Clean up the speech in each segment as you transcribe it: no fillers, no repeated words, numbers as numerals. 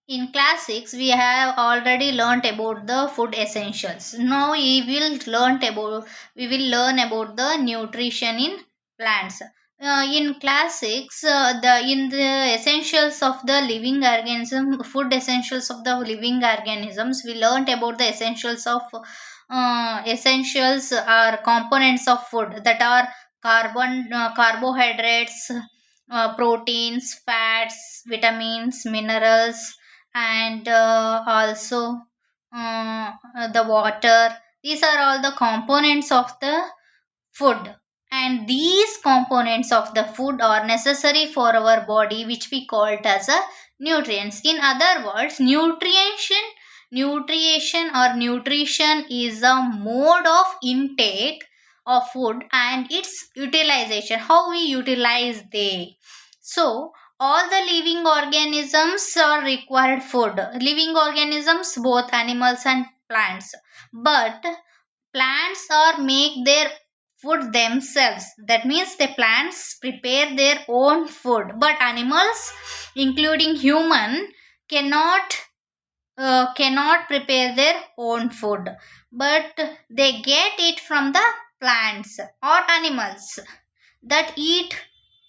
In class 6, we have already learnt about the food essentials. Now we will learn about the nutrition in plants. In class 6, the essentials of the living organism, food essentials of the living organisms, we learnt about the essentials are components of food, that are carbohydrates, proteins, fats, vitamins, minerals, and also the water. These are all the components of the food, and these components of the food are necessary for our body, which we call it as a nutrients. In other words, nutrition is a mode of intake of food and its utilization, how we utilize they. So all the living organisms are required food, living organisms, both animals and plants. But plants are make their food themselves, that means the plants prepare their own food, but animals, including human, cannot cannot prepare their own food, but they get it from the plants or animals that eat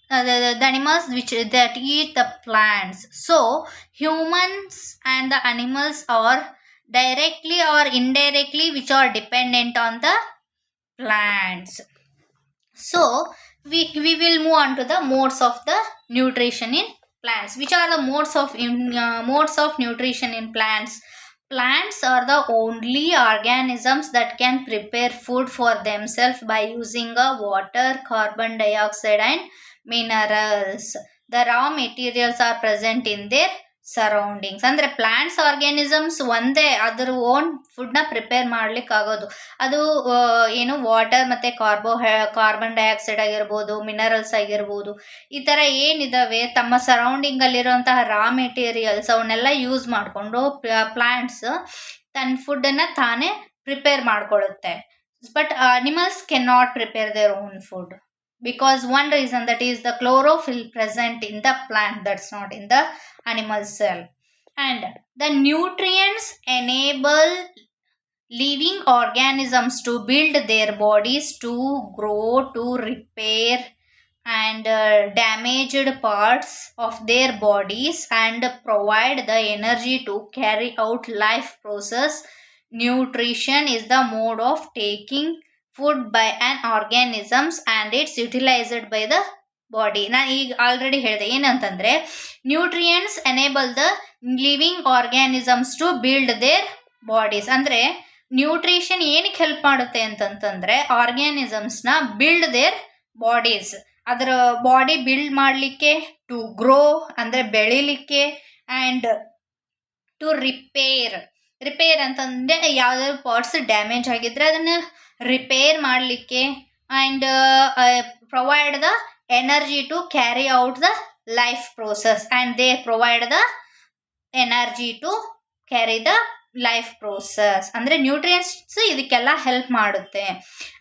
the animals which that eat the plants. So humans and the animals are directly or indirectly which are dependent on the plants. So we will move on to the modes of the nutrition in plants. Which are the modes of nutrition in plants? Plants are the only organisms that can prepare food for themselves by using water, carbon dioxide, and minerals. The raw materials are present in their surroundings. ಅಂದರೆ plants organisms ಒಂದೇ ಅದ್ರ own ಫುಡ್ನ prepare ಮಾಡ್ಲಿಕ್ಕೆ ಆಗೋದು. ಅದು ಏನು water ಮತ್ತು carbon dioxide ಆಗಿರ್ಬೋದು, ಮಿನರಲ್ಸ್ ಆಗಿರ್ಬೋದು, ಈ ಥರ ಏನಿದಾವೆ ತಮ್ಮ ಸರೌಂಡಿಂಗಲ್ಲಿರುವಂತಹ ರಾ ಮೆಟೀರಿಯಲ್ಸ್ ಅವನ್ನೆಲ್ಲ ಯೂಸ್ ಮಾಡಿಕೊಂಡು ಪ್ಲಾಂಟ್ಸ್ ತನ್ನ ಫುಡ್ಡನ್ನು ತಾನೇ ಪ್ರಿಪೇರ್ ಮಾಡ್ಕೊಳ್ಳುತ್ತೆ. But animals can not prepare their own food, because one reason, that is the chlorophyll present in the plant, that's not in the animal cell. And the nutrients enable living organisms to build their bodies, to grow, to repair and damaged parts of their bodies, and provide the energy to carry out life process. Nutrition is the mode of taking food by an organisms and it's utilized by the body. ನಾನು ಈಗ already ಹೇಳಿದೆ ಏನಂತಂದರೆ, nutrients enable the living organisms to build their bodies. ಅಂದರೆ nutrition ಏನಕ್ಕೆ help ಮಾಡುತ್ತೆ ಅಂತಂತಂದರೆ, ಆರ್ಗ್ಯಾನಿಸಮ್ಸ್ನ build their bodies, ಅದರ ಬಾಡಿ ಬಿಲ್ಡ್ ಮಾಡಲಿಕ್ಕೆ, ಟು ಗ್ರೋ ಅಂದರೆ ಬೆಳಿಲಿಕ್ಕೆ, ಆ್ಯಂಡ್ ಟು ರಿಪೇರ್ ಅಂತಂದರೆ ಯಾವುದಾದ್ರು ಪಾರ್ಟ್ಸ್ ಡ್ಯಾಮೇಜ್ ಆಗಿದ್ದರೆ ಅದನ್ನು ರಿಪೇರ್ ಮಾಡಲಿಕ್ಕೆ, and provide the energy to carry out the life process, and they provide the energy to carry the life process. ಅಂದರೆ ನ್ಯೂಟ್ರಿಯೆಂಟ್ಸ್ ಇದಕ್ಕೆಲ್ಲ ಹೆಲ್ಪ್ ಮಾಡುತ್ತೆ.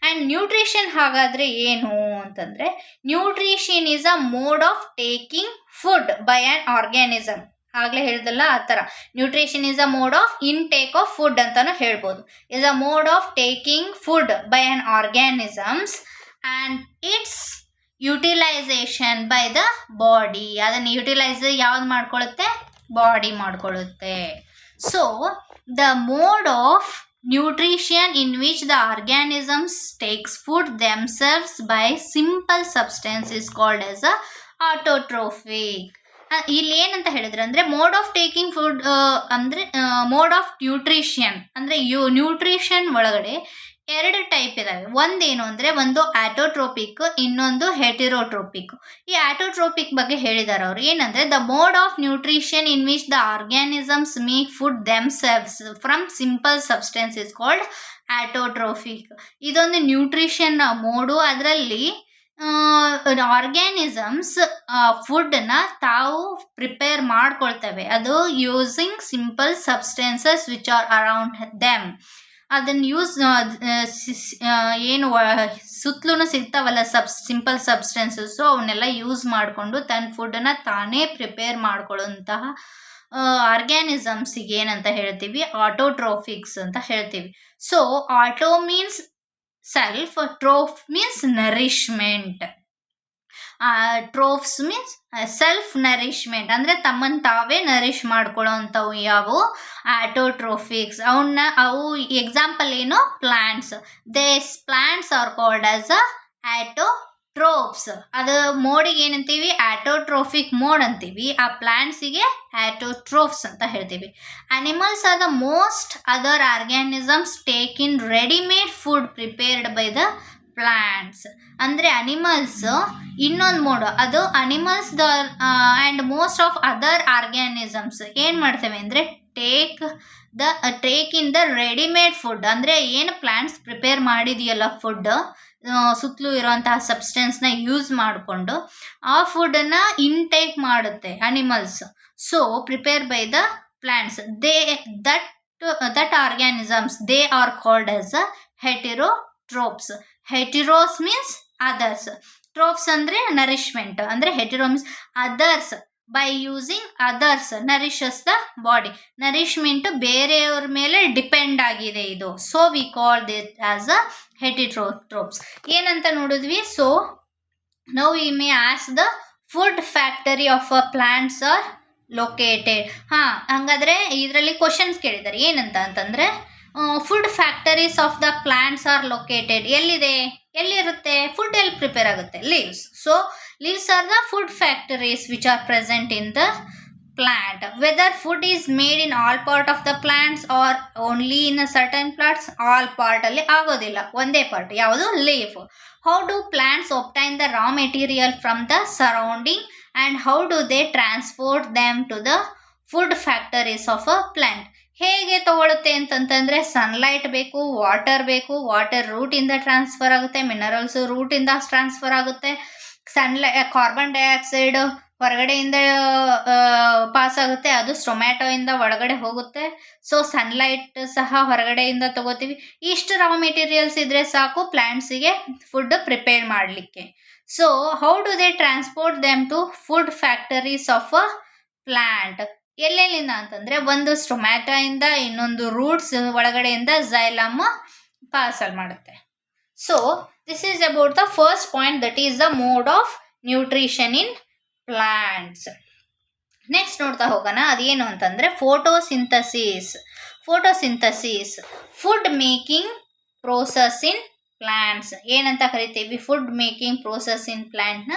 ಆ್ಯಂಡ್ ನ್ಯೂಟ್ರಿಷನ್ ಹಾಗಾದರೆ ಏನು ಅಂತಂದರೆ, nutrition is a mode of taking food by an organism. ಆಗಲೇ ಹೇಳ್ದಲ್ಲ ಆ ಥರ, nutrition is a mode of intake of food ಅಂತಲೂ ಹೇಳ್ಬೋದು. Is a mode of taking food by an organisms and its utilisation by the body. ಅದನ್ನು utilise ಯಾವ್ದು ಮಾಡ್ಕೊಳ್ಳುತ್ತೆ? Body ಮಾಡ್ಕೊಳ್ಳುತ್ತೆ. So the mode of nutrition in which the organisms takes food themselves by simple substance is called as a autotrophic. ಇಲ್ಲಿ ಏನಂತ ಹೇಳಿದ್ರೆ, ಅಂದರೆ mode of taking food ಅಂದರೆ mode of nutrition ಅಂದರೆ ನ್ಯೂಟ್ರಿಷನ್ ಒಳಗಡೆ ಎರಡು ಟೈಪ್ ಇದಾವೆ. ಒಂದೇನು ಅಂದರೆ, ಒಂದು ಆಟೋಟ್ರೋಪಿಕ್, ಇನ್ನೊಂದು ಹೆಟಿರೋಟ್ರೋಪಿಕ್. ಈ ಆಟೋಟ್ರೋಪಿಕ್ ಬಗ್ಗೆ ಹೇಳಿದ್ದಾರೆ ಅವರು. ಏನಂದರೆ, the mode of nutrition in which the organisms make food themselves from simple substance is called autotrophic. ಇದೊಂದು ನ್ಯೂಟ್ರಿಷನ್ ಮೋಡು. ಅದರಲ್ಲಿ ಆರ್ಗ್ಯಾನಿಸಮ್ಸ್ ಫುಡ್ನ ತಾವು ಪ್ರಿಪೇರ್ ಮಾಡ್ಕೊಳ್ತವೆ, ಅದು using simple substances which are around them. ಅದನ್ನು ಯೂಸ್ ಏನು ಸುತ್ತಲೂ ಸಿಗ್ತಾವಲ್ಲ ಸಿಂಪಲ್ ಸಬ್ಸ್ಟೆನ್ಸಸ್ಸು, ಅವನ್ನೆಲ್ಲ ಯೂಸ್ ಮಾಡಿಕೊಂಡು ತನ್ನ ಫುಡ್ಡನ್ನು ತಾನೇ ಪ್ರಿಪೇರ್ ಮಾಡ್ಕೊಳ್ಳೋಂತಹ ಆರ್ಗ್ಯಾನಿಸಮ್ಸಿಗೆ ಏನಂತ ಹೇಳ್ತೀವಿ, ಆಟೋಟ್ರೋಫಿಕ್ಸ್ ಅಂತ ಹೇಳ್ತೀವಿ. So auto means self, troph means nourishment. Trophs means self nourishment, ಅಂದರೆ ತಮ್ಮನ್ನು ತಾವೇ ನರಿಶ್ ಮಾಡ್ಕೊಳ್ಳೋ ಅಂಥವು ಯಾವುವು, ಆಟೋಟ್ರೋಫಿಕ್ಸ್. ಅವು ಎಕ್ಸಾಂಪಲ್ ಏನು, plants. Plants are called as autotrophs. ಅದು ಮೋಡಿಗೆ ಏನಂತೀವಿ, ಆಟೋಟ್ರೋಫಿಕ್ ಮೋಡ್ ಅಂತೀವಿ. ಆ ಪ್ಲಾಂಟ್ಸಿಗೆ ಆಟೋಟ್ರೋಫ್ಸ್ ಅಂತ ಹೇಳ್ತೀವಿ. Animals are the most other organisms take in readymade food prepared by the plants. ಅಂದರೆ ಅನಿಮಲ್ಸ್ ಇನ್ನೊಂದು ಮೋಡು, ಅದು animals and most of other organisms ಏನು ಮಾಡ್ತೇವೆ ಅಂದರೆ take in the readymade food. ಅಂದರೆ ಏನು ಪ್ಲಾಂಟ್ಸ್ ಪ್ರಿಪೇರ್ ಮಾಡಿದೆಯಲ್ಲ ಫುಡ್, ಸುತ್ತಲೂ ಇರೋಂತಹ ಸಬ್ಸ್ಟೆನ್ಸ್ನ ಯೂಸ್ ಮಾಡಿಕೊಂಡು ಆ ಫುಡನ್ನು ಇನ್ಟೇಕ್ ಮಾಡುತ್ತೆ animals. So prepare by the plants, that organisms they are called as heterotrophs. Heteros means others, trophs ಅಂದರೆ ನರಿಶ್ಮೆಂಟ್. ಅಂದರೆ hetero means others, by using others nourishes the body. Nourishment ಬೇರೆಯವ್ರ ಮೇಲೆ depend ಆಗಿದೆ ಇದು. So we call it as a heterotrophs. ಏನಂತ ನೋಡಿದ್ವಿ. So now we may ask the food factory of a plants are located. ಹಾಗಾದರೆ ಇದರಲ್ಲಿ questions ಕೇಳಿದ್ದಾರೆ. ಏನಂತ ಅಂತಂದರೆ food factories of the plants are located. ಎಲ್ಲಿರುತ್ತೆ ಫುಡ್, ಎಲ್ಲಿ ಪ್ರಿಪೇರ್ ಆಗುತ್ತೆ, leaves. So leaves are the food factories which are present in the plant. Whether food is made in all part of the plants or only in a certain parts, all part ಅಲ್ಲಿ ಆಗೋದಿಲ್ಲ, ಒಂದೇ part. ಯಾವುದು, leaf. How do plants obtain the raw material from the surrounding and how do they transport them to the food factories of a plant? ಹೇಗೆ ತಗೊಳುತ್ತೆ ಅಂತಂತಂದರೆ sunlight ಬೇಕು, water ರೂಟಿಂದ transfer ಆಗುತ್ತೆ, minerals ರೂಟಿಂದ transfer ಆಗುತ್ತೆ, ಕಾರ್ಬನ್ ಡೈಆಕ್ಸೈಡ್ ಹೊರಗಡೆಯಿಂದ pass ಆಗುತ್ತೆ, ಅದು ಸ್ಟೊಮ್ಯಾಟೋಯಿಂದ ಒಳಗಡೆ ಹೋಗುತ್ತೆ. ಸೊ ಸನ್ಲೈಟ್ ಸಹ ಹೊರಗಡೆಯಿಂದ ತಗೋತೀವಿ. ಇಷ್ಟು ರಾ ಮೆಟೀರಿಯಲ್ಸ್ ಇದ್ದರೆ ಸಾಕು ಪ್ಲ್ಯಾಂಟ್ಸಿಗೆ ಫುಡ್ ಪ್ರಿಪೇರ್ ಮಾಡಲಿಕ್ಕೆ. So how do they transport them to food factories of a plant? ಎಲ್ಲೆಲ್ಲಿಂದ ಅಂತಂದರೆ ಒಂದು ಸ್ಟೊಮ್ಯಾಟೋಯಿಂದ, ಇನ್ನೊಂದು ರೂಟ್ಸ್ ಒಳಗಡೆಯಿಂದ ಝೈಲಮ್ ಪಾರ್ಸಲ್ ಮಾಡುತ್ತೆ. So this is about the first point, that is the mode of nutrition in plants. Next ನೋಡ್ತಾ ಹೋಗೋಣ. ಅದೇನು ಅಂತಂದರೆ photosynthesis. Food making process in plants ಏನಂತ ಕರಿತೀವಿ? ಫುಡ್ ಮೇಕಿಂಗ್ ಪ್ರೋಸೆಸ್ ಇನ್ ಪ್ಲಾಂಟ್ನ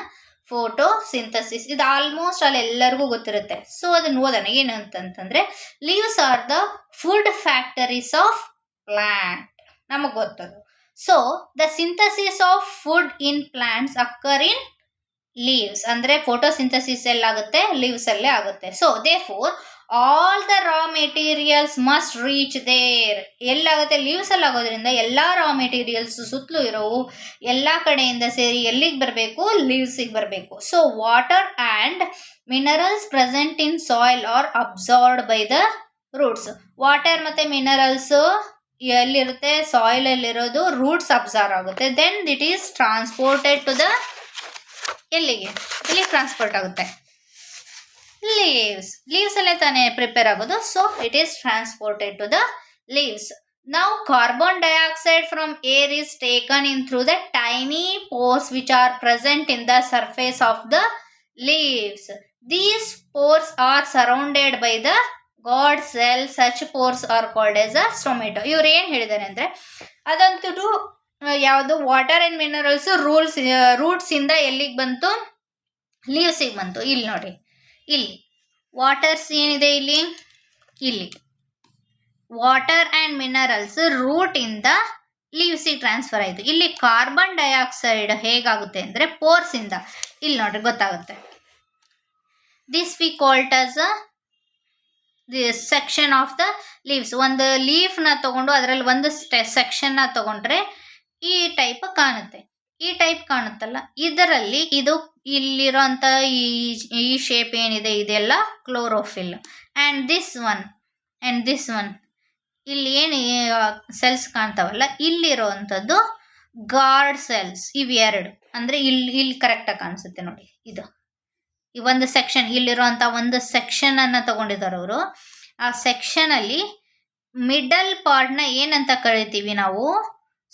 ಫೋಟೋಸಿಂಥಸಿಸ್. ಇದು ಆಲ್ಮೋಸ್ಟ್ ಅಲ್ಲಿ ಎಲ್ಲರಿಗೂ ಗೊತ್ತಿರುತ್ತೆ. ಸೊ ಅದನ್ನು ಓದೋಣ. ಏನು ಅಂತಂತಂದರೆ leaves are the food factories of plant, ನಮಗೆ ಗೊತ್ತದು. So the synthesis of food in plants occur in leaves. ಅಂದರೆ ಫೋಟೋಸಿಂಥಸಿಸ್ ಎಲ್ಲಾಗುತ್ತೆ, ಲೀವ್ಸ್ ಅಲ್ಲೇ ಆಗುತ್ತೆ. So therefore all the raw materials must reach there. ಎಲ್ಲಾಗುತ್ತೆ, ಲೀವ್ಸ್ ಅಲ್ಲಿ ಆಗೋದ್ರಿಂದ ಎಲ್ಲ ರಾ ಮೆಟೀರಿಯಲ್ಸ್ ಸುತ್ತಲೂ ಇರೋವು ಎಲ್ಲ ಕಡೆಯಿಂದ ಸೇರಿ ಎಲ್ಲಿಗೆ ಬರಬೇಕು? ಲೀವ್ಸಿಗೆ ಬರಬೇಕು. So water and minerals present in soil are absorbed by the roots. Water ಮತ್ತು ಮಿನರಲ್ಸು ಎಲ್ಲಿರುತ್ತೆ? ಸಾಯಿಲಲ್ಲಿರೋದು, ರೂಟ್ಸ್ ಅಬ್ಸಾರ್ವ್ ಆಗುತ್ತೆ. Then it is transported to the ಎಲ್ಲಿಗೆ ಟ್ರಾನ್ಸ್ಪೋರ್ಟ್ ಆಗುತ್ತೆ? ಲೀವ್ಸ್ ಅಲ್ಲೇ ತಾನೇ ಪ್ರಿಪೇರ್ ಆಗೋದು. So it is transported to the leaves. Now carbon dioxide from air is taken in through the tiny pores which are present in the surface of the leaves. These pores are surrounded by the God cells. Such pores are called as a stomata. ಇವ್ರು ಏನು ಹೇಳಿದ್ದಾರೆ ಅಂದರೆ ಅದಂತೂ ಯಾವುದು water and minerals ರೂಟ್ಸಿಂದ ಎಲ್ಲಿಗೆ ಬಂತು? ಲೀವ್ಸಿಗೆ ಬಂತು. ಇಲ್ಲಿ ನೋಡಿ, ಇಲ್ಲಿ ವಾಟರ್ಸ್ ಏನಿದೆ, ಇಲ್ಲಿ ವಾಟರ್ ಆ್ಯಂಡ್ ಮಿನರಲ್ಸ್ ರೂಟಿಂದ ಲೀವ್ಸಿಗೆ ಟ್ರಾನ್ಸ್ಫರ್ ಆಯಿತು. ಇಲ್ಲಿ ಕಾರ್ಬನ್ ಡೈಆಕ್ಸೈಡ್ ಹೇಗಾಗುತ್ತೆ ಅಂದರೆ ಪೋರ್ಸಿಂದ. ಇಲ್ಲಿ ನೋಡ್ರಿ ಗೊತ್ತಾಗುತ್ತೆ. This we called as this section of the leaves. ಒಂದು ಲೀಫ್ನ ತೊಗೊಂಡು ಅದರಲ್ಲಿ ಒಂದು ಸೆಕ್ಷನ್ನ ತೊಗೊಂಡ್ರೆ ಈ ಟೈಪ್ ಕಾಣುತ್ತೆ. ಈ ಟೈಪ್ ಕಾಣುತ್ತಲ್ಲ, ಇದರಲ್ಲಿ ಇದು ಇಲ್ಲಿರೋಂಥ ಈ ಶೇಪ್ ಏನಿದೆ ಇದೆಲ್ಲ ಕ್ಲೋರೋಫಿಲ್. ಆ್ಯಂಡ್ ದಿಸ್ ಒನ್ ಇಲ್ಲಿ ಏನು ಸೆಲ್ಸ್ ಕಾಣ್ತಾವಲ್ಲ, ಇಲ್ಲಿರೋವಂಥದ್ದು ಗಾರ್ಡ್ ಸೆಲ್ಸ್. ಇವೆರಡು ಅಂದರೆ ಇಲ್ಲಿ ಕರೆಕ್ಟಾಗಿ ಕಾಣಿಸುತ್ತೆ ನೋಡಿ. ಈ ಒಂದು ಸೆಕ್ಷನ್, ಇಲ್ಲಿರುವಂಥ ಒಂದು ಸೆಕ್ಷನ್ ಅನ್ನು ತಗೊಂಡಿದ್ದಾರೆ ಅವರು. ಆ ಸೆಕ್ಷನಲ್ಲಿ ಮಿಡಲ್ ಪಾರ್ಟ್ನ ಏನಂತ ಕರಿತೀವಿ ನಾವು,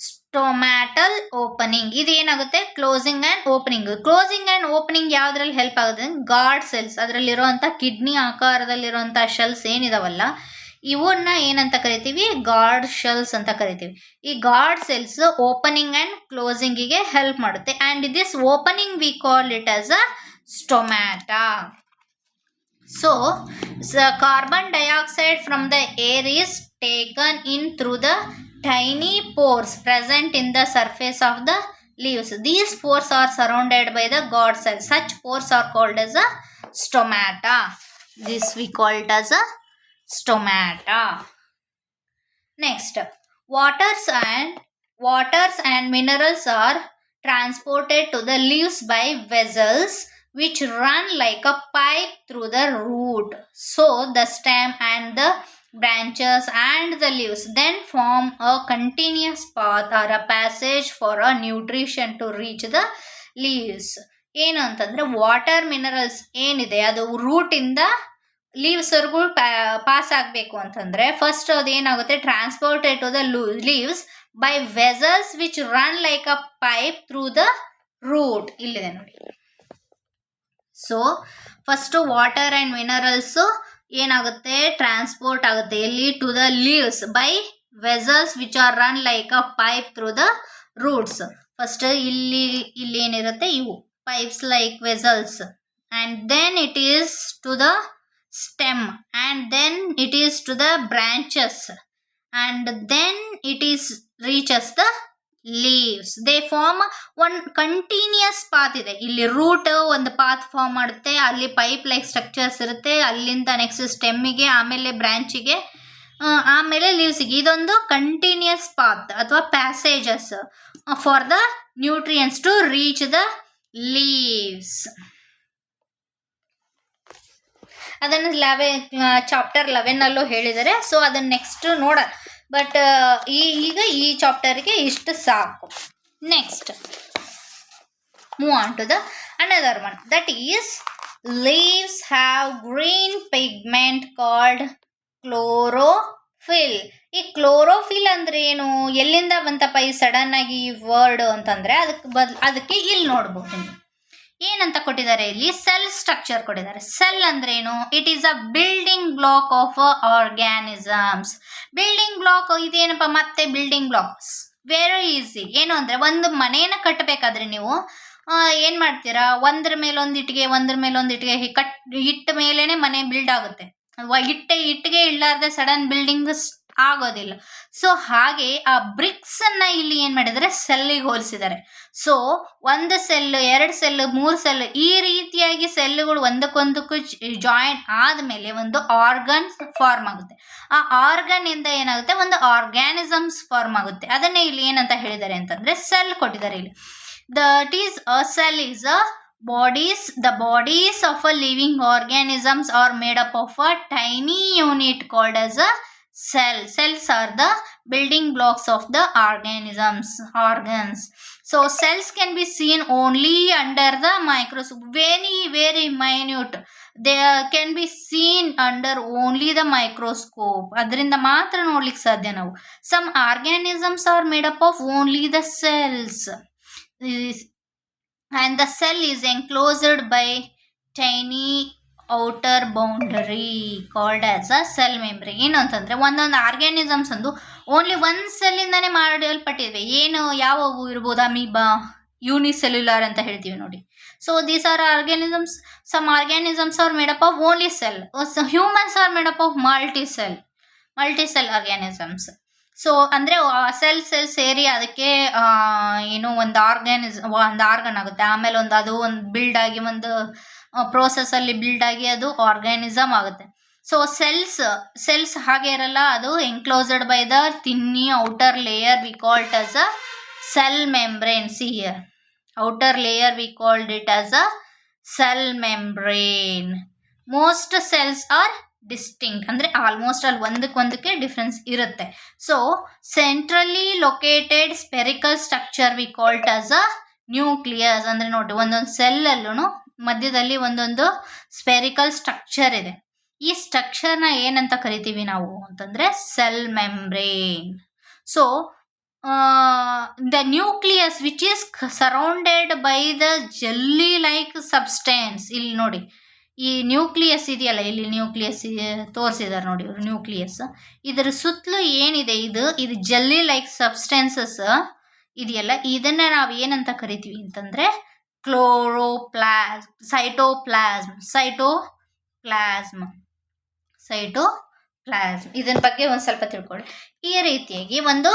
ಸ್ಟೊಮ್ಯಾಟಲ್ ಓಪನಿಂಗ್. ಇದು ಏನಾಗುತ್ತೆ, closing and opening. Closing and opening ಯಾವುದ್ರಲ್ಲಿ ಹೆಲ್ಪ್ ಆಗುತ್ತೆ, ಗಾರ್ಡ್ ಸೆಲ್ಸ್, ಅದರಲ್ಲಿರುವಂಥ ಕಿಡ್ನಿ ಆಕಾರದಲ್ಲಿರುವಂಥ ಶೆಲ್ಸ್ ಏನಿದಾವಲ್ಲ, ಇವನ್ನ ಏನಂತ ಕರಿತೀವಿ, ಗಾರ್ಡ್ ಶೆಲ್ಸ್ ಅಂತ ಕರಿತೀವಿ. ಈ ಗಾರ್ಡ್ ಸೆಲ್ಸ್ ಓಪನಿಂಗ್ ಆ್ಯಂಡ್ ಕ್ಲೋಸಿಂಗಿಗೆ ಹೆಲ್ಪ್ ಮಾಡುತ್ತೆ. And this opening we call it as a stomata. So, carbon dioxide from the air is taken in through the tiny pores present in the surface of the leaves. These pores are surrounded by the guard cells. Such pores are called as a stomata. This we call it as a stomata. Next, waters and minerals are transported to the leaves by vessels which run like a pipe through the root. So the stem and the branches and the leaves then form a continuous path or a passage for a nutrition to reach the leaves. ಏನು ಅಂತಂದರೆ, water minerals ಏನಿದೆ ಅದು ರೂಟಿಂದ ಲೀವ್ಸ್ವರೆಗೂ pass ಆಗಬೇಕು ಅಂತಂದರೆ first ಅದೇನಾಗುತ್ತೆ, transported to the leaves by vessels which run like a pipe through the root. ಇಲ್ಲಿದೆ ನೋಡಿ. So first water and minerals ಏನಾಗುತ್ತೆ, ಟ್ರಾನ್ಸ್ಪೋರ್ಟ್ ಆಗುತ್ತೆ ಎಲ್ಲಿ, to the leaves by vessels which are run like a pipe through the roots. First ಇಲ್ಲಿ ಏನಿರುತ್ತೆ, ಇವು pipes like vessels, and then it is to the stem, and then it is to the branches, and then it is reaches the leaves. They form one continuous path ಇದೆ. ಇಲ್ಲಿ root ಒಂದು path form ಮಾಡುತ್ತೆ, ಅಲ್ಲಿ pipe like structures ಇರುತ್ತೆ, ಅಲ್ಲಿಂದ next ಸ್ಟೆಮ್ಮಿಗೆ, ಆಮೇಲೆ ಬ್ರಾಂಚಿಗೆ, ಆಮೇಲೆ ಲೀವ್ಸಿಗೆ. ಇದೊಂದು ಕಂಟಿನ್ಯೂಸ್ ಪಾತ್ ಅಥವಾ passages for the nutrients to reach the leaves. ಅದನ್ನು ಚಾಪ್ಟರ್ 11 ಹೇಳಿದ್ದಾರೆ. ಸೊ ಅದನ್ನು ನೆಕ್ಸ್ಟ್ ನೋಡೋಣ. ಬಟ್ ಈಗ ಈ ಚಾಪ್ಟರ್ಗೆ ಇಷ್ಟು ಸಾಕು. Next move on to the another one, that is leaves have green pigment called chlorophyll. ಈ ಕ್ಲೋರೋಫಿಲ್ ಅಂದ್ರೆ ಏನು, ಎಲ್ಲಿಂದ ಬಂತಪ್ಪ ಈ ಸಡನ್ ಆಗಿ ಈ ವರ್ಡ್ ಅಂತಂದ್ರೆ ಅದಕ್ಕೆ ಇಲ್ಲಿ ನೋಡ್ಬೋದು ನೀವು ಏನಂತ ಕೊಟ್ಟಿದ್ದಾರೆ. ಇಲ್ಲಿ ಸೆಲ್ ಸ್ಟ್ರಕ್ಚರ್ ಕೊಟ್ಟಿದ್ದಾರೆ. ಸೆಲ್ ಅಂದ್ರೆ ಏನು, it is a building block of organisms. Building block ಇದೇನಪ್ಪ, ಮತ್ತೆ ಬಿಲ್ಡಿಂಗ್ ಬ್ಲಾಕ್ಸ್ ವೆರಿ ಈಸಿ. ಏನು ಅಂದರೆ, ಒಂದು ಮನೇನ ಕಟ್ಟಬೇಕಾದ್ರೆ ನೀವು ಏನು ಮಾಡ್ತೀರಾ, ಒಂದ್ರ ಮೇಲೊಂದು ಇಟ್ಟಿಗೆ ಇಟ್ಟ ಮೇಲೇ ಮನೆ ಬಿಲ್ಡ್ ಆಗುತ್ತೆ. ಇಟ್ಟಿಗೆ ಇಳ್ಳಾರ್ದೆ ಸಡನ್ ಬಿಲ್ಡಿಂಗ್ ಆಗೋದಿಲ್ಲ. ಸೊ ಹಾಗೆ ಆ ಬ್ರಿಕ್ಸ್ ಅನ್ನ ಇಲ್ಲಿ ಏನ್ ಮಾಡಿದರೆ ಸೆಲ್ಲಿಗೆ ಹೋಲಿಸಿದ್ದಾರೆ. ಸೊ ಒಂದು ಸೆಲ್, 2 ಸೆಲ್, 3 ಸೆಲ್, ಈ ರೀತಿಯಾಗಿ ಸೆಲ್ಗಳು ಒಂದಕ್ಕೊಂದಕ್ಕೂ ಜಾಯಿನ್ ಆದ್ಮೇಲೆ ಒಂದು ಆರ್ಗನ್ ಫಾರ್ಮ್ ಆಗುತ್ತೆ. ಆ ಆರ್ಗನ್ ಇಂದ ಏನಾಗುತ್ತೆ, ಒಂದು ಆರ್ಗ್ಯಾನಿಸಮ್ಸ್ ಫಾರ್ಮ್ ಆಗುತ್ತೆ. ಅದನ್ನೇ ಇಲ್ಲಿ ಏನಂತ ಹೇಳಿದ್ದಾರೆ ಅಂತಂದ್ರೆ ಸೆಲ್ ಕೊಟ್ಟಿದ್ದಾರೆ ಇಲ್ಲಿ. That is a cell is a the bodies of a living organisms are made up of a tiny unit called as a cell. Cells are the building blocks of the organs. So cells can be seen only under the microscope, very minute. They can be seen under only the microscope. ಅದರಿಂದ ಮಾತ್ರ ನೋಡ್ಲಿಕ್ಕೆ ಸಾಧ್ಯ ನಾವು. Some organisms are made up of only the cells. And the cell is enclosed by tiny outer boundary called as a cell membrane. ಏನು ಅಂತಂದರೆ, ಒಂದೊಂದು organisms ಒಂದು only ಒಂದು ಸೆಲ್ಲಿಂದನೇ ಮಾಡಲ್ಪಟ್ಟಿವೆ. ಏನು ಯಾವುವು ಇರ್ಬೋದು, ಅಮೀಬಾ, ಯೂನಿಸೆಲ್ಯುಲಾರ್ ಅಂತ ಹೇಳ್ತೀವಿ ನೋಡಿ. So these are organisms. Some organisms are made up of only cell. Humans are made up of multi cell organisms. So ಅಂದರೆ ಸೆಲ್ ಸೇರಿ ಅದಕ್ಕೆ ಏನು ಒಂದು ಆರ್ಗನ್ ಆಗುತ್ತೆ. ಆಮೇಲೆ ಅದು ಒಂದು ಬಿಲ್ಡ್ ಆಗಿ ಒಂದು ಪ್ರೋಸೆಸ್ಸಲ್ಲಿ ಬಿಲ್ಡ್ ಆಗಿ ಅದು ಆರ್ಗ್ಯಾನಿಸಮ್ ಆಗುತ್ತೆ. ಸೊ ಸೆಲ್ಸ್ ಹಾಗೆ ಇರಲ್ಲ, ಅದು enclosed by the thin outer layer we called as a cell membrane. See here, outer layer we called it as a cell membrane. Most cells are distinct, ಅಂದರೆ almost ಅಲ್ಲಿ ಒಂದಕ್ಕೆ difference ಇರುತ್ತೆ. So centrally located spherical structure we called as a nucleus. ಅಂದರೆ ನೋಡಿ, ಒಂದೊಂದು ಸೆಲ್ಲಲ್ಲೂ ಮಧ್ಯದಲ್ಲಿ ಒಂದೊಂದು spherical structure ಇದೆ. ಈ ಸ್ಟ್ರಕ್ಚರ್ನ ಏನಂತ ಕರಿತೀವಿ ನಾವು ಅಂತಂದರೆ cell membrane. So the nucleus which is surrounded by the jelly like substance. ಇಲ್ಲಿ ನೋಡಿ, ಈ ನ್ಯೂಕ್ಲಿಯಸ್ ಇದೆಯಲ್ಲ, ಇಲ್ಲಿ ನ್ಯೂಕ್ಲಿಯಸ್ ತೋರಿಸಿದ್ದಾರೆ ನೋಡಿ ಇವರು ನ್ಯೂಕ್ಲಿಯಸ್. ಇದರ ಸುತ್ತಲೂ ಏನಿದೆ ಇದು ಜೆಲ್ಲಿ ಲೈಕ್ ಸಬ್ಸ್ಟೆನ್ಸಸ್ ಇದೆಯಲ್ಲ, ಇದನ್ನ ನಾವು ಏನಂತ ಕರಿತೀವಿ ಅಂತಂದರೆ ಸೈಟೋಪ್ಲಾಸ್ಮ್. ಇದರ ಬಗ್ಗೆ ಒಂದು ಸ್ವಲ್ಪ ತಿಳ್ಕೊಳ್ಳಿ. ಈ ರೀತಿಯಾಗಿ ಒಂದು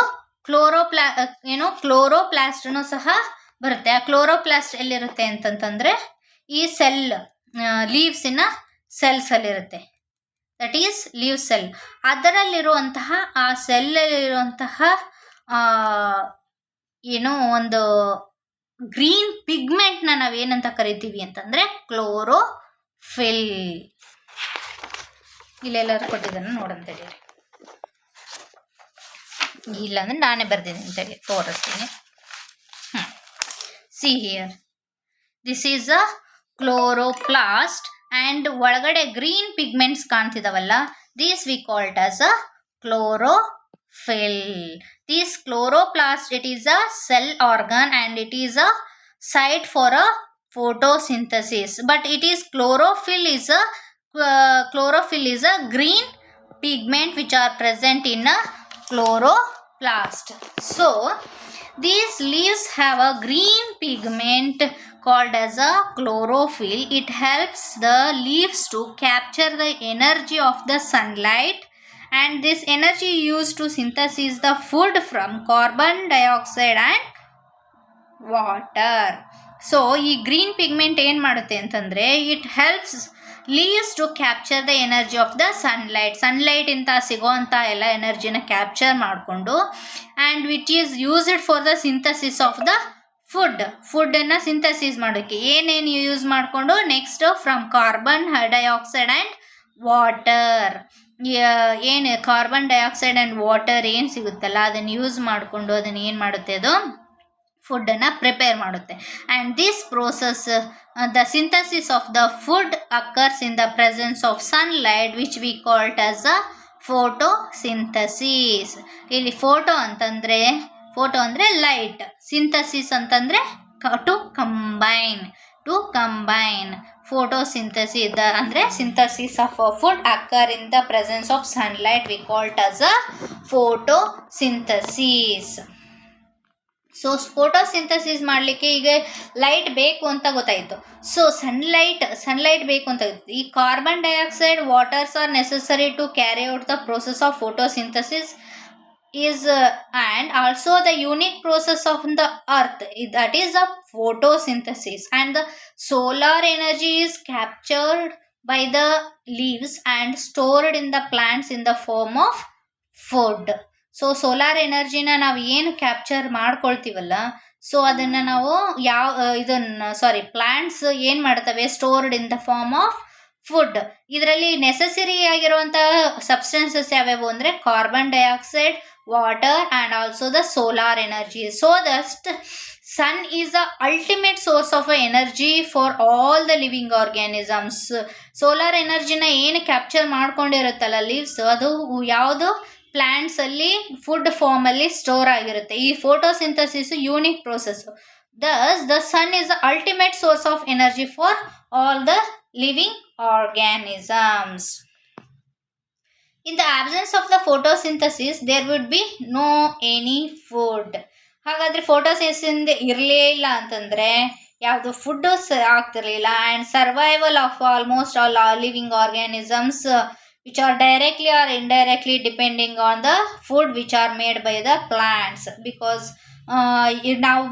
ಕ್ಲೋರೋಪ್ಲಾಸ್ಟ್ನು ಸಹ ಬರುತ್ತೆ. ಆ ಕ್ಲೋರೋಪ್ಲಾಸ್ಟ್ ಎಲ್ಲಿರುತ್ತೆ ಅಂತಂತಂದರೆ ಈ ಸೆಲ್ ಲೀವ್ಸಿನ ಸೆಲ್ಸಲ್ಲಿರುತ್ತೆ. That is leaf cell. ಅದರಲ್ಲಿರುವಂತಹ ಆ ಸೆಲ್ಲಲ್ಲಿರುವಂತಹ ಒಂದು ಗ್ರೀನ್ ಪಿಗ್ಮೆಂಟ್ನ ನಾವೇನಂತ ಕರಿತೀವಿ ಅಂತಂದರೆ ಕ್ಲೋರೋಫಿಲ್. ಇಲ್ಲೆಲ್ಲರೂ ಕೊಟ್ಟಿದ್ದಾನೆ ನೋಡಂತೇಳಿ, ಇಲ್ಲಾಂದ್ರೆ ನಾನೇ ಬರ್ತೀನಿ ಅಂತೇಳಿ ತೋರಿಸ್ತೀನಿ. See here, this is a chloroplast and ಒಳಗಡೆ ಗ್ರೀನ್ ಪಿಗ್ಮೆಂಟ್ಸ್ ಕಾಣ್ತಿದಾವಲ್ಲ, these we called as a chlorophyll. This chloroplast, it is a cell organ and it is a site for a photosynthesis. But it is chlorophyll is a green pigment which are present in a chloroplast. So these leaves have a green pigment called as a chlorophyll. It helps the leaves to capture the energy of the sunlight, and this energy used to synthesize the food from carbon dioxide and water. So ಈ green pigment ಏನು ಮಾಡುತ್ತೆ ಅಂತಂದರೆ it helps leaves to capture the energy of the ಸನ್ಲೈಟಿಂದ ಸಿಗೋವಂಥ ಎಲ್ಲ ಎನರ್ಜಿನ capture ಮಾಡಿಕೊಂಡು and which is used for the synthesis of the ಫುಡ್ಡನ್ನು ಸಿಂಥಸಿಸ್ ಮಾಡೋಕ್ಕೆ ಏನೇನು ಯೂಸ್ ಮಾಡಿಕೊಂಡು next from carbon dioxide and water. ಏನು ಕಾರ್ಬನ್ ಡೈಆಕ್ಸೈಡ್ ಆ್ಯಂಡ್ ವಾಟರ್ ಏನು ಸಿಗುತ್ತಲ್ಲ ಅದನ್ನು ಯೂಸ್ ಮಾಡಿಕೊಂಡು ಅದನ್ನು ಏನು ಮಾಡುತ್ತೆ, ಅದು ಫುಡ್ಡನ್ನು ಪ್ರಿಪೇರ್ ಮಾಡುತ್ತೆ. And this process the synthesis of the food occurs in the presence of sunlight which we called as a photosynthesis. ಇಲ್ಲಿ ಫೋಟೋ ಅಂದರೆ ಲೈಟ್, ಸಿಂಥಸಿಸ್ ಅಂತಂದರೆ ಟು ಕಂಬೈನ್. photosynthesis ಅಂದರೆ synthesis of a food occur in the presence of sunlight, we call it as a photosynthesis. So photosynthesis ಮಾಡಲಿಕ್ಕೆ ಈಗ light ಬೇಕು ಅಂತ ಗೊತ್ತಾಯಿತು. So sunlight ಬೇಕು ಅಂತ ಗೊತ್ತಾಯಿತು. ಈ carbon dioxide, waters are necessary to carry out the process of photosynthesis is and also the unique process of the earth, that is a photosynthesis, and the solar energy is captured by the leaves and stored in the plants in the form of food. So solar ಎನರ್ಜಿನ ನಾವು ಏನು capture ಮಾಡ್ಕೊಳ್ತೀವಲ್ಲ, so ಅದನ್ನು ನಾವು plants ಏನು ಮಾಡ್ತವೆ, stored in the form of food. ಇದರಲ್ಲಿ necessary ಆಗಿರುವಂಥ substances ಯಾವ್ಯಾವು ಅಂದರೆ carbon dioxide, water and also the solar energy. So the sun is the ultimate source of energy for all the living organisms. Solar energy na ಏನು capture ಮಾಡ್ಕೊಂಡಿರುತ್ತಲ್ಲ leaves, ಅದು ಯಾವುದು plants ಅಲ್ಲಿ food form ಅಲ್ಲಿ store ಆಗಿರುತ್ತೆ. ಈ photosynthesis unique process. Thus the sun is the ultimate source of energy for all the living organisms. In the absence of the photosynthesis, there would be no any food. ಹಾಗಾದರೆ photosynthesis ಇರಲೇ ಇಲ್ಲ ಅಂತಂದರೆ ಯಾವುದು food ಆಗ್ತಿರಲಿಲ್ಲ. And survival of almost all living organisms which are directly or indirectly depending on the food which are made by the plants. Because ನಾವು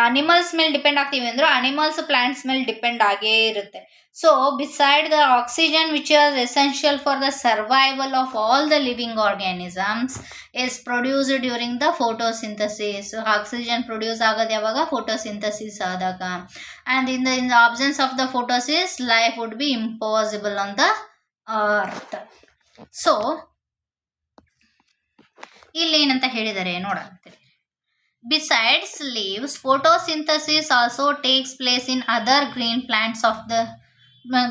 animals ಮೇಲೆ depend ಆಗ್ತೀವಿ ಅಂದರೂ ಅನಿಮಲ್ಸ್ ಪ್ಲಾಂಟ್ಸ್ ಮೇಲೆ ಡಿಪೆಂಡ್ ಆಗೇ ಇರುತ್ತೆ. So beside the oxygen which are essential for the survival of all the living organisms is produced during the photosynthesis. Oxygen produce ಆಗೋದು ಯಾವಾಗ, photosynthesis ಆದಾಗ. And in the absence of the photosynthesis life would be impossible on the earth. So ಇಲ್ಲಿ ಏನಂತ ಹೇಳಿದ್ದಾರೆ ನೋಡಂತೀವಿ. Besides leaves, photosynthesis also takes place in other green plants of the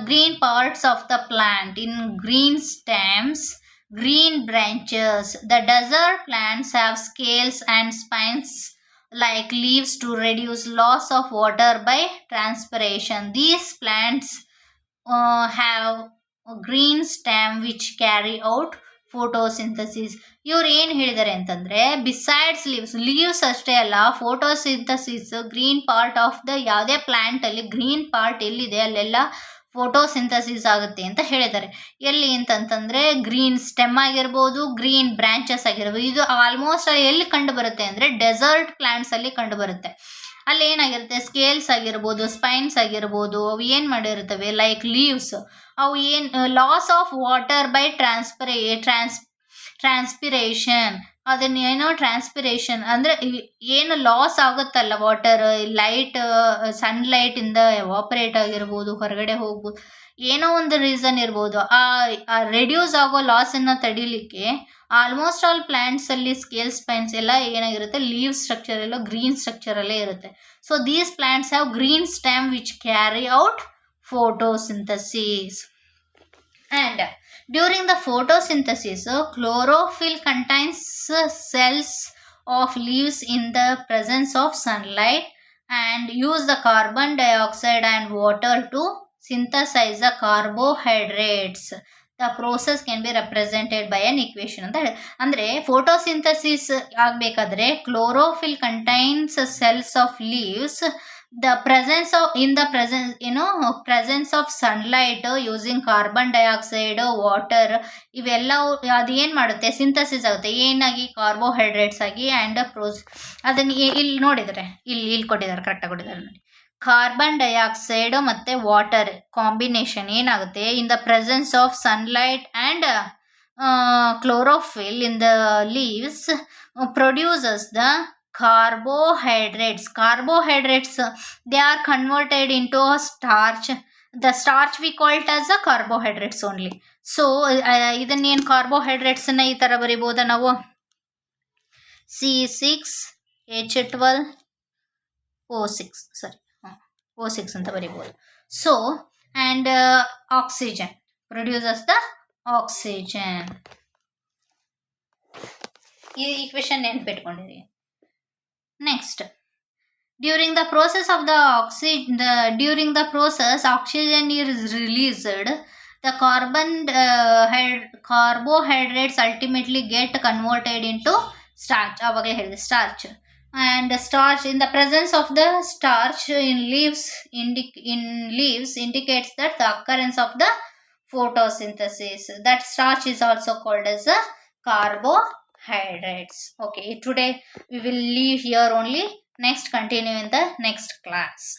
green parts of the plant, in green stems, green branches. The desert plants have scales and spines like leaves to reduce loss of water by transpiration. These plants have a green stem which carry out photosynthesis. ಇವ್ರು ಏನು ಹೇಳಿದ್ದಾರೆ ಅಂತಂದರೆ, besides leaves ಅಷ್ಟೇ ಅಲ್ಲ, photosynthesis green part of the ಯಾವುದೇ ಪ್ಲ್ಯಾಂಟಲ್ಲಿ green part ಎಲ್ಲಿದೆ ಅಲ್ಲೆಲ್ಲ photosynthesis ಆಗುತ್ತೆ ಅಂತ ಹೇಳಿದ್ದಾರೆ. ಎಲ್ಲಿ ಅಂತಂತಂದರೆ ಗ್ರೀನ್ ಸ್ಟೆಮ್ ಆಗಿರ್ಬೋದು, ಗ್ರೀನ್ ಬ್ರಾಂಚಸ್ ಆಗಿರ್ಬೋದು. ಇದು ಆಲ್ಮೋಸ್ಟ್ ಎಲ್ಲಿ ಕಂಡು ಬರುತ್ತೆ ಅಂದರೆ ಡೆಸರ್ಟ್ ಪ್ಲ್ಯಾಂಟ್ಸಲ್ಲಿ ಕಂಡು ಬರುತ್ತೆ. ಅಲ್ಲಿ ಏನಾಗಿರುತ್ತೆ, ಸ್ಕೇಲ್ಸ್ ಆಗಿರ್ಬೋದು, ಸ್ಪೈನ್ಸ್ ಆಗಿರ್ಬೋದು, ಅವು ಏನು ಮಾಡಿರ್ತವೆ ಲೈಕ್ ಲೀವ್ಸ್. ಅವು ಏನು loss of water by transpiration. ಅದನ್ನೇನೋ ಟ್ರಾನ್ಸ್ಪಿರೇಷನ್ ಅಂದರೆ ಏನು ಲಾಸ್ ಆಗುತ್ತಲ್ಲ ವಾಟರ್, ಲೈಟ್ ಸನ್ಲೈಟಿಂದ ಎವಾಪರೇಟ್ ಆಗಿರ್ಬೋದು, ಹೊರಗಡೆ ಹೋಗ್ಬೋದು, ಏನೋ ಒಂದು ರೀಸನ್ ಇರ್ಬೋದು. ಆ ರೆಡ್ಯೂಸ್ ಆಗೋ ಲಾಸನ್ನು ತಡಿಲಿಕ್ಕೆ ಆಲ್ಮೋಸ್ಟ್ ಆಲ್ ಪ್ಲ್ಯಾಂಟ್ಸಲ್ಲಿ ಸ್ಕೇಲ್ ಸ್ಪೈನ್ಸ್ ಎಲ್ಲ ಏನಾಗಿರುತ್ತೆ, ಲೀವ್ ಸ್ಟ್ರಕ್ಚರ್ ಎಲ್ಲ ಗ್ರೀನ್ ಸ್ಟ್ರಕ್ಚರಲ್ಲೇ ಇರುತ್ತೆ. So these plants have green stem which carry out photosynthesis. And during the photosynthesis, chlorophyll contains cells of leaves in the presence of sunlight and use the carbon dioxide and water to synthesize the carbohydrates. The process can be represented by an equation ಅಂತ ಹೇಳಿ. ಅಂದರೆ photosynthesis ಆಗಬೇಕಾದ್ರೆ chlorophyll contains cells of leaves. The presence of sunlight using carbon dioxide, water, ಇವೆಲ್ಲವೂ ಅದು ಏನು ಮಾಡುತ್ತೆ, synthesis ಆಗುತ್ತೆ. ಏನಾಗಿ, ಕಾರ್ಬೋಹೈಡ್ರೇಟ್ಸ್ ಆಗಿ. ಆ್ಯಂಡ್ ಅದನ್ನು ಇಲ್ಲಿ ನೋಡಿದರೆ ಇಲ್ಲಿ ಕೊಟ್ಟಿದ್ದಾರೆ, ಕರೆಕ್ಟಾಗಿ ಕೊಟ್ಟಿದ್ದಾರೆ ನೋಡಿ. ಕಾರ್ಬನ್ ಡೈಆಕ್ಸೈಡ್ ಮತ್ತು ವಾಟರ್ ಕಾಂಬಿನೇಷನ್ ಏನಾಗುತ್ತೆ, in the presence of sunlight and chlorophyll in the leaves produces the carbohydrates. They are converted into a starch. The starch we call it as a carbohydrates only. So ಇದನ್ನೇನು ಕಾರ್ಬೋಹೈಡ್ರೇಟ್ಸನ್ನು ಈ ಥರ ಬರಿಬೋದಾ ನಾವು, C6H12O6 O6 ಅಂತ ಬರಿಬೋದು. So and oxygen produces the oxygen. ಈ equation ನೆನ್ಪಿಟ್ಕೊಂಡಿರಿ. Next, during the process oxygen is released. The carbohydrates ultimately get converted into starch. ಆವಾಗಲೇ ಹೇಳಿದೆ starch. And starch, in the presence of the starch in leaves indicates that the occurrence of the photosynthesis. That starch is also called as a carbohydrates. Okay, today we will leave here only. Next, continue in the next class.